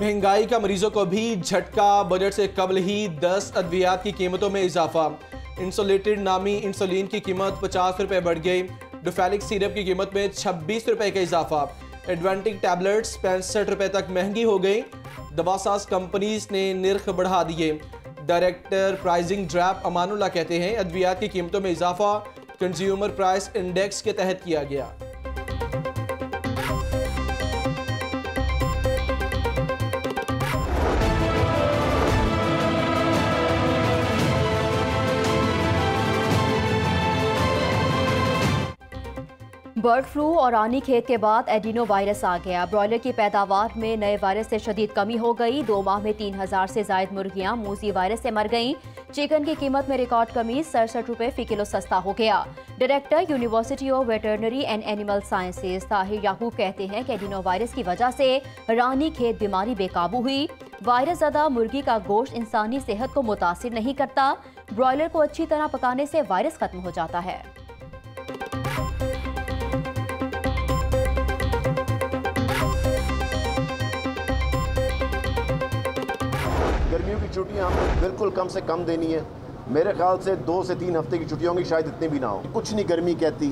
महंगाई का मरीजों को भी झटका। बजट से कबल ही 10 अद्वियात की कीमतों में इजाफा। इंसुलेटेड नामी इंसुलिन की कीमत 50 रुपये बढ़ गई। डोफेलिक सिरप की कीमत में 26 रुपये का इजाफा। एडवेंटिक टैबलेट्स 65 रुपये तक महंगी हो गई। दवासाज कंपनीज ने निर्ख बढ़ा दिए। डायरेक्टर प्राइसिंग ड्रैप अमानुल्लाह कहते हैं अद्वियात की कीमतों में इजाफा कंज्यूमर प्राइस इंडेक्स के तहत किया गया। बर्ड फ्लू और रानीखेत के बाद एडिनो वायरस आ गया। ब्रॉयलर की पैदावार में नए वायरस से शदीद कमी हो गई। 2 माह में 3000 से जायद मुर्गियां मूसी वायरस से मर गईं। चिकन की कीमत में रिकॉर्ड कमी, 67 रुपये फी किलो सस्ता हो गया। Director university of veterinary and animal sciences Tahir Yaqoob कहते हैं कि एडिनो वायरस की वजह से रानीखेत बीमारी बेकाबू हुई। वायरस ज़दा मुर्गी का गोश्त इंसानी सेहत को मुतासिर नहीं करता। ब्रॉयलर को अच्छी तरह पकाने से वायरस खत्म हो जाता है। गर्मियों की छुट्टियां हमें बिल्कुल कम से कम देनी है। मेरे ख्याल से 2 से 3 हफ्ते की छुट्टियां होंगी, शायद इतनी भी ना हो। कुछ नहीं गर्मी कहती।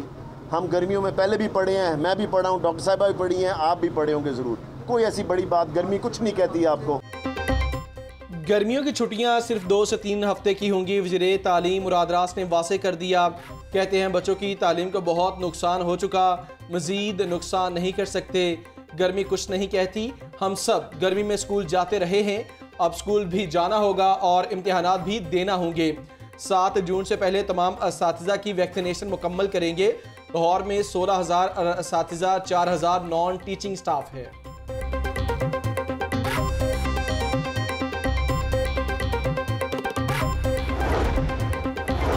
हम गर्मियों में पहले भी पढ़े हैं, मैं भी पढ़ा हूँ, डॉक्टर साहिबा भी पढ़ी हैं, आप भी पढ़े होंगे ज़रूर। कोई ऐसी बड़ी बात गर्मी कुछ नहीं कहती आपको। गर्मियों की छुट्टियां सिर्फ 2 से 3 हफ्ते की होंगी। वज़ीर तालीम मुराद रास ने वाज़े कर दिया। कहते हैं बच्चों की तालीम को बहुत नुकसान हो चुका, मज़ीद नुकसान नहीं कर सकते। गर्मी कुछ नहीं कहती। हम सब गर्मी में स्कूल जाते रहे हैं, अब स्कूल भी जाना होगा और इम्तिहानात भी देना होंगे। 7 जून से पहले तमाम असातिज़ा की वैक्सीनेशन मुकम्मल करेंगे। लाहौर में 16,000 असातिज़ा, 4,000 नॉन टीचिंग स्टाफ है।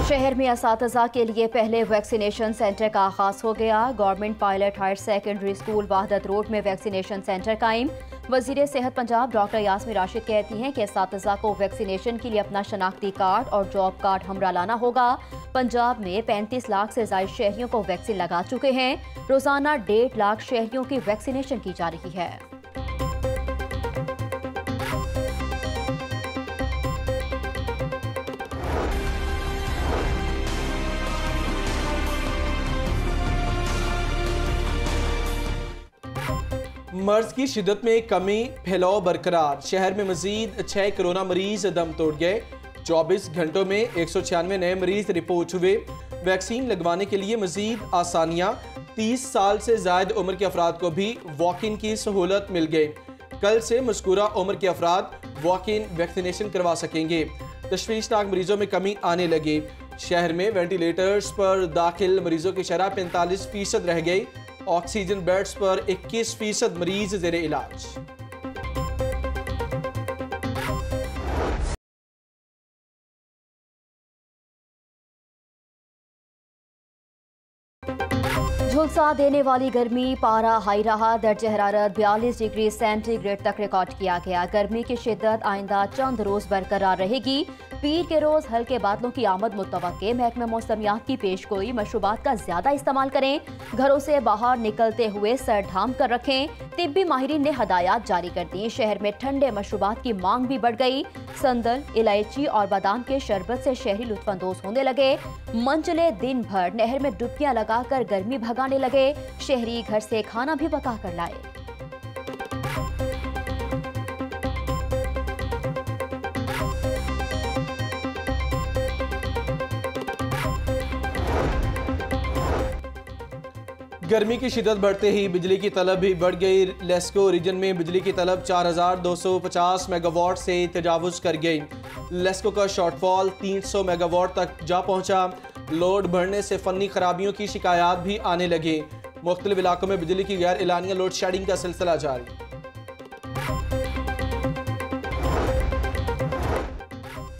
शहर में असातिज़ा के लिए पहले वैक्सीनेशन सेंटर का आगाज हो गया। Government pilot higher secondary school Wahdat road में वैक्सीनेशन सेंटर कायम। वज़ीर सेहत पंजाब डॉक्टर यास्मीन राशिद कहती हैं कि असातिज़ा को वैक्सीनेशन के लिए अपना शनाख्ती कार्ड और जॉब कार्ड हमरा लाना होगा। पंजाब में 35 लाख से ज़ायद शहरियों को वैक्सीन लगा चुके हैं। रोजाना 1.5 लाख शहरियों की वैक्सीनेशन की जा रही है। मर्ज की शिद्दत में कमी, फैलाव बरकरार। शहर में मजीद 6 कोरोना मरीज दम तोड़ गए। 24 घंटों में 196 नए मरीज रिपोर्ट हुए। वैक्सीन लगवाने के लिए मजीद आसानियाँ। 30 साल से जायद उम्र के अफराद को भी वॉक इन की सहूलत मिल गई। कल से मज़कूरा उम्र के अफराद वॉक इन वैक्सीनेशन करवा सकेंगे। तशवीशनाक मरीजों में कमी आने लगी। शहर में वेंटिलेटर्स पर दाखिल मरीजों की शरह 45% रह गई। ऑक्सीजन बेड्स पर 21% मरीज ज़ेरे इलाज। झुलसा देने वाली गर्मी, पारा हाई रहा। दर्ज हरारत 42 डिग्री सेंटीग्रेड तक रिकॉर्ड किया गया। गर्मी की शिद्दत आइंदा चंद रोज बरकरार रहेगी। पीर के रोज हल्के बादलों की आमद मुतवक्के। महकमा मौसमियात की पेशगोई, मशरूबात का ज्यादा इस्तेमाल करें। घरों से बाहर निकलते हुए सर ढांप कर रखें। तिब्बी माहिरीन ने हदायत जारी कर दी। शहर में ठंडे मशरूबात की मांग भी बढ़ गई। संदल, इलायची और बादाम के शरबत से शहरी लुत्फानंदोज होने लगे। मंचले दिन भर नहर में डुबकियां लगाकर गर्मी भगाने लगे। शहरी घर से खाना भी पका कर लाए। गर्मी की शिद्दत बढ़ते ही बिजली की तलब भी बढ़ गई। लेस्को रीजन में बिजली की तलब 4250 मेगावाट से तजावुज कर गई। लेस्को का शॉर्टफॉल 300 मेगावाट तक जा पहुंचा। लोड बढ़ने से फनी खराबियों की शिकायत भी आने लगी। मुख्तलिफ इलाकों में बिजली की गैर एलानिया लोड शेडिंग का सिलसिला जारी।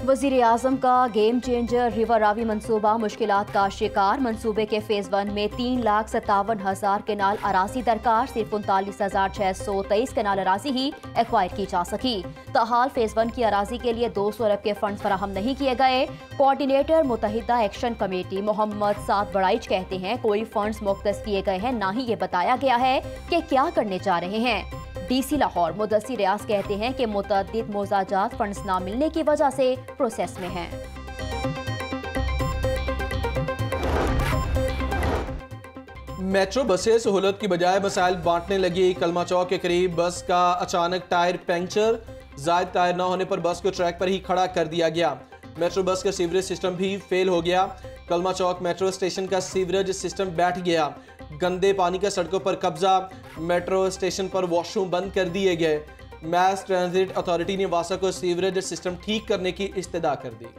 वज़ीर आज़म का गेम चेंजर रिवर रावी मंसूबा मुश्किलात का शिकार। मंसूबे के फेज़ 1 में 3,57,000 केनाल अराजी दरकार। सिर्फ 39,623 केनाल अराजी ही एक्वायर की जा सकी। ताहाल फेज़ 1 की अराजी के लिए 200 अरब के फंड फराहम नहीं किए गए। कोऑर्डिनेटर मुत्तहिदा एक्शन कमेटी मोहम्मद साद बड़ाइच कहते हैं कोई फंड्स मुख्तस किए गए हैं, ना ही ये बताया गया है कि क्या करने जा रहे हैं। DC लाहौर मुदस्सिर रियाज कहते हैं कि मुतअद्दिद मोजाजात फंड्स ना मिलने की वजह से प्रोसेस में हैं। मेट्रो बसें सहूलत की बजाय मसाइल बांटने लगी। कलमा चौक के करीब बस का अचानक टायर पंक्चर, जायद टायर न होने पर बस को ट्रैक पर ही खड़ा कर दिया गया। मेट्रो बस का सीवरेज सिस्टम भी फेल हो गया। कलमा चौक मेट्रो स्टेशन का सीवरेज सिस्टम बैठ गया। गंदे पानी का सड़कों पर कब्जा। मेट्रो स्टेशन पर वॉशरूम बंद कर दिए गए। मैस ट्रांजिट अथॉरिटी ने वासा को सीवरेज सिस्टम ठीक करने की इस्तदा कर दी।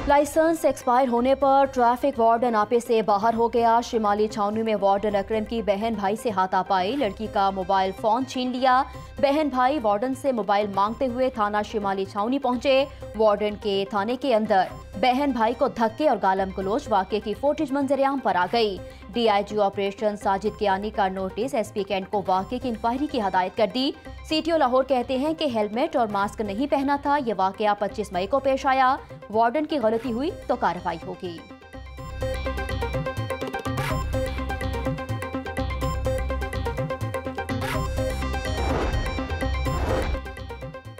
लाइसेंस एक्सपायर होने पर ट्रैफिक वार्डन आपे से बाहर हो गया। शिमाली छावनी में वार्डन अकरम की बहन भाई से हाथापाई, लड़की का मोबाइल फोन छीन लिया। बहन भाई वार्डन से मोबाइल मांगते हुए थाना शिमाली छावनी पहुंचे। वार्डन के थाने के अंदर बहन भाई को धक्के और गालम गलोच वाक़े की फुटेज मंजर-ए-आम पर आ गई। DIG ऑपरेशन साजिद कियानी का नोटिस SP कैंट को वाक़े की इंक्वायरी की हदायत कर दी। CTO लाहौर कहते हैं कि हेलमेट और मास्क नहीं पहना था। ये वाक़या 25 मई को पेश आया। वार्डन की गलती हुई तो कार्रवाई होगी।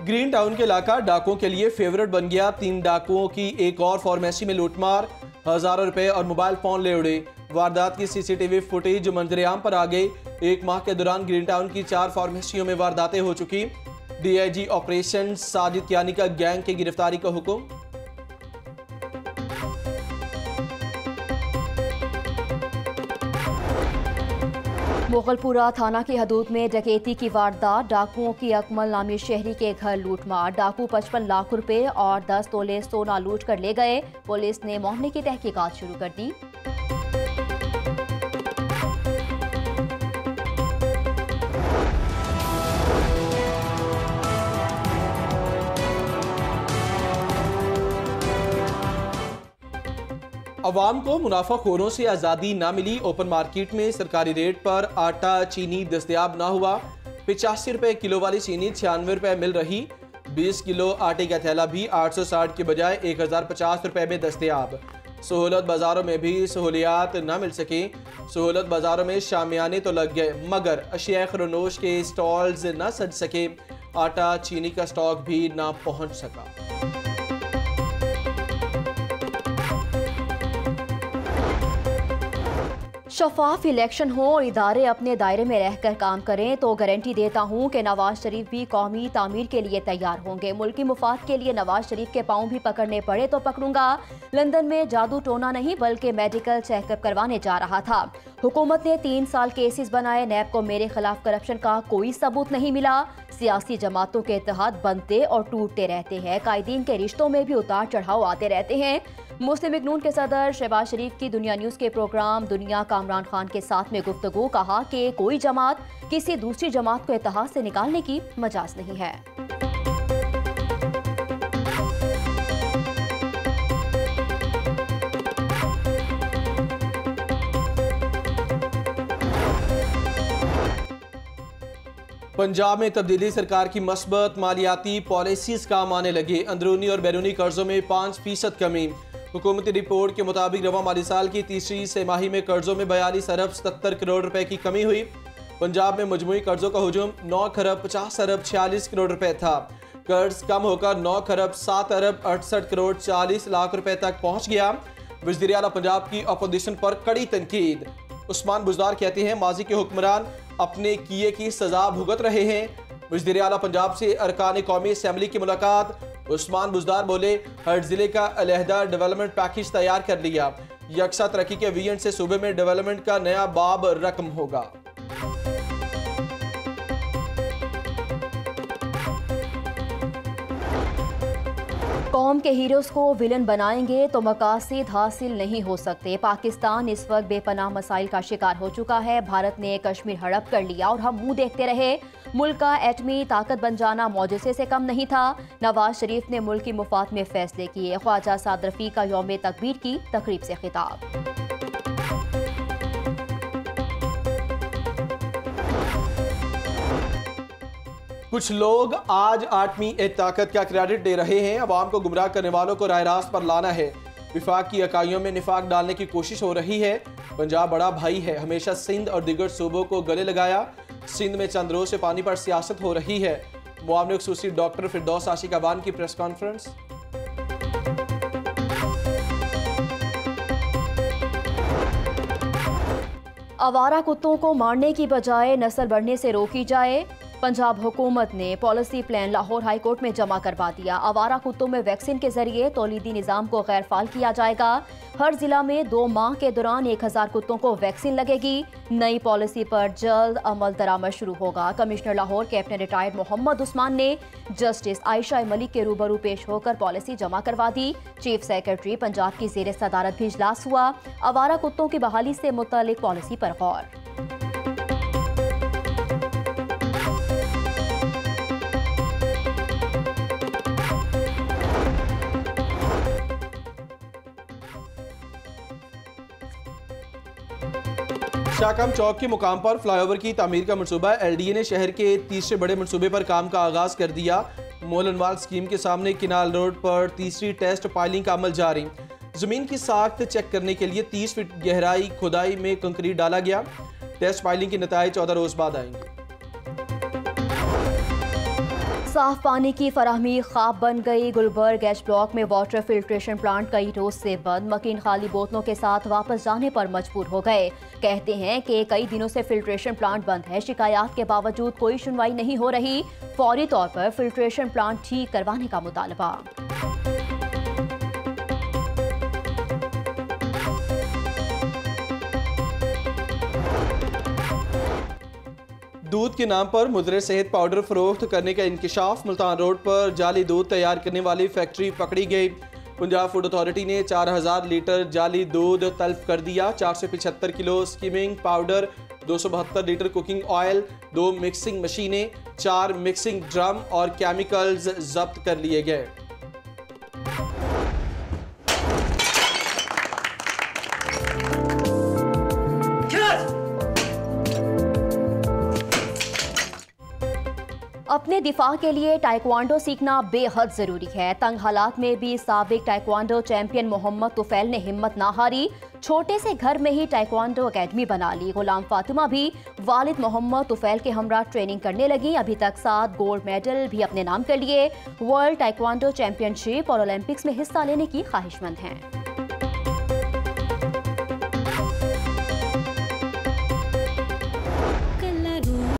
ग्रीन टाउन के इलाका डाकुओं के लिए फेवरेट बन गया। 3 डाकुओं की एक और फार्मेसी में लूटमार, हजारों रुपए और मोबाइल फोन ले उड़े। वारदात की CCTV फुटेज मंजर-ए-आम पर आ गई। 1 माह के दौरान ग्रीन टाउन की 4 फार्मेसियों में वारदातें हो चुकी। DIG ऑपरेशन साजिद कियानी का गैंग की गिरफ्तारी का हुक्म। मुगलपुरा थाना की हदूद में डकैती की वारदात। डाकुओं की अकमल नामी शहरी के घर लूटमार। डाकू 55 लाख रुपए और 10 तोले सोना लूट कर ले गए। पुलिस ने मामले की तहकीकात शुरू कर दी। अवाम को मुनाफाखोरों से आज़ादी ना मिली। ओपन मार्केट में सरकारी रेट पर आटा चीनी दस्तयाब ना हुआ। 85 रुपए किलो वाली चीनी 96 रुपए मिल रही। 20 किलो आटे का थैला भी 860 के बजाय 1050 रुपए में दस्तयाब। सहूलत बाज़ारों में भी सहूलियात ना मिल सकी। सहूलत बाज़ारों में शामियाने तो लग गए मगर अशिया खरनोश के स्टॉल्स ना सज सके। आटा चीनी का स्टॉक भी ना पहुँच सका। शफाफ इलेक्शन हो और इदारे अपने दायरे में रहकर काम करें तो गारंटी देता हूं कि नवाज शरीफ भी कौमी तामीर के लिए तैयार होंगे। मुल्की मुफाद के लिए नवाज शरीफ के पांव भी पकड़ने पड़े तो पकड़ूंगा। लंदन में जादू टोना नहीं बल्कि मेडिकल चेकअप करवाने जा रहा था। हुकूमत ने 3 साल केसेस बनाए। नैब को मेरे खिलाफ करप्शन का कोई सबूत नहीं मिला। सियासी जमातों के इत्तेहाद बनते और टूटते रहते हैं। कायदीन के रिश्तों में भी उतार चढ़ाव आते रहते हैं। मुस्लिम लीग नून के सदर शहबाज शरीफ की दुनिया न्यूज़ के प्रोग्राम दुनिया का इमरान खान के साथ में गुफ्तगू। कहा कि कोई जमात किसी दूसरी जमात को इत्तेहाद से निकालने की मजाज नहीं है। पंजाब में तब्दीली सरकार की मस्बत मालियाती पॉलिसीज काम आने लगी। अंदरूनी और बैरूनी कर्जों में 5% कमी। हुकूमती रिपोर्ट के मुताबिक रवा माली साल की तीसरी तिमाही में कर्जों में 42 अरब 77 करोड़ रुपए की कमी हुई। पंजाब में मजमूई कर्जों का हुजूम 9 खरब 50 अरब 46 करोड़ रुपए था। कर्ज कम होकर 9 खरब 7 अरब 68 करोड़ 40 लाख रुपए तक पहुंच गया। वज़ीर आला पंजाब की अपोजिशन पर कड़ी तनकीद। उस्मान बुज़दार कहते हैं माजी के हुक्मरान अपने किए की सजा भुगत रहे हैं। वज़ीर आला पंजाब से अरकान कौमी असम्बली की मुलाकात। उस्मान बुज़दार बोले हर जिले का अलहदा डेवलपमेंट पैकेज तैयार कर लिया। यकसा तरक्की के विजन से सूबे में डेवलपमेंट का नया बाब रकम होगा। कौम के हीरोज़ को विलन बनाएंगे तो मकासद हासिल नहीं हो सकते। पाकिस्तान इस वक्त बेपनाह मसाइल का शिकार हो चुका है। भारत ने कश्मीर हड़प कर लिया और हम मुंह देखते रहे। मुल्क का एटमी ताकत बन जाना मौजज़े से कम नहीं था। नवाज शरीफ ने मुल्क की मुफाद में फैसले किए। ख्वाजा साद रफ़ी का यौम तकबीर की तकरीब से खिताब। कुछ लोग आज आठवीं ताकत का क्रेडिट दे रहे हैं। अवाम को गुमराह करने वालों को राह रास्त पर लाना है। विफाक की इकाइयों में निफाक डालने की कोशिश हो रही है। पंजाब बड़ा भाई है, हमेशा सिंध और दीगर सूबों को गले लगाया। सिंध में चंद रोज से पानी पर सियासत हो रही है। मुआविन खुसूसी डॉक्टर फिरदौस आशिकाबान की प्रेस कॉन्फ्रेंस। आवारा कुत्तों को मारने की बजाय नस्ल बढ़ने से रोकी जाए। पंजाब हुकूमत ने policy plan Lahore high court में जमा करवा दिया। आवारा कुत्तों में वैक्सीन के जरिए तौलीदी निज़ाम को गैर फाल किया जाएगा। हर जिला में 2 माह के दौरान 1000 कुत्तों को वैक्सीन लगेगी। नई पॉलिसी पर जल्द अमल दरामद शुरू होगा। Commissioner Lahore captain retired Mohammad Usman ने जस्टिस आयशा मलिक के रूबरू पेश होकर पॉलिसी जमा करवा दी। चीफ सेक्रेटरी पंजाब की ज़ेर सदारत भी इजलास हुआ। आवारा कुत्तों की बहाली से मुतल्लिक पॉलिसी पर गौर। शाहकम चौक के मुकाम पर फ्लाईओवर की तामीर का मनसूबा। LDA ने शहर के तीसरे बड़े मनसूबे पर काम का आगाज कर दिया। मोलनवाल स्कीम के सामने किनाल रोड पर तीसरी टेस्ट पाइलिंग का अमल जारी। जमीन की साख्त चेक करने के लिए 30 फीट गहराई खुदाई में कंक्रीट डाला गया। टेस्ट पाइलिंग के नतीजे 14 रोज बाद आएंगे। साफ पानी की फराहमी ख्वाब बन गई। गुलबर्ग एच ब्लॉक में वाटर फिल्ट्रेशन प्लांट कई रोज से बंद। मकीन खाली बोतलों के साथ वापस जाने पर मजबूर हो गए। कहते हैं कि कई दिनों से फिल्ट्रेशन प्लांट बंद है। शिकायत के बावजूद कोई सुनवाई नहीं हो रही। फौरी तौर पर फिल्ट्रेशन प्लांट ठीक करवाने का मुतालबा। दूध के नाम पर मुदरे सेहत पाउडर फरोख्त करने का इंकिशाफ। मुल्तान रोड पर जाली दूध तैयार करने वाली फैक्ट्री पकड़ी गई। पंजाब फूड अथॉरिटी ने 4000 लीटर जाली दूध तलब कर दिया। 475 kilo skimming powder, 272 litre cooking oil, 2 mixing मशीनें, 4 मिक्सिंग ड्रम और केमिकल्स जब्त कर लिए गए। अपने दिफा के लिए टाइक्वांडो सीखना बेहद ज़रूरी है। तंग हालात में भी साबिक टाइक्वांडो चैंपियन मोहम्मद तुफैल ने हिम्मत ना हारी। छोटे से घर में ही टाइक्वांडो अकेडमी बना ली। गुलाम फातिमा भी वालिद मोहम्मद तुफैल के हमरा ट्रेनिंग करने लगी। अभी तक 7 गोल्ड मेडल भी अपने नाम कर लिए। वर्ल्ड टाइक्वांडो चैंपियनशिप और ओलंपिक्स में हिस्सा लेने की ख्वाहिशमंद हैं।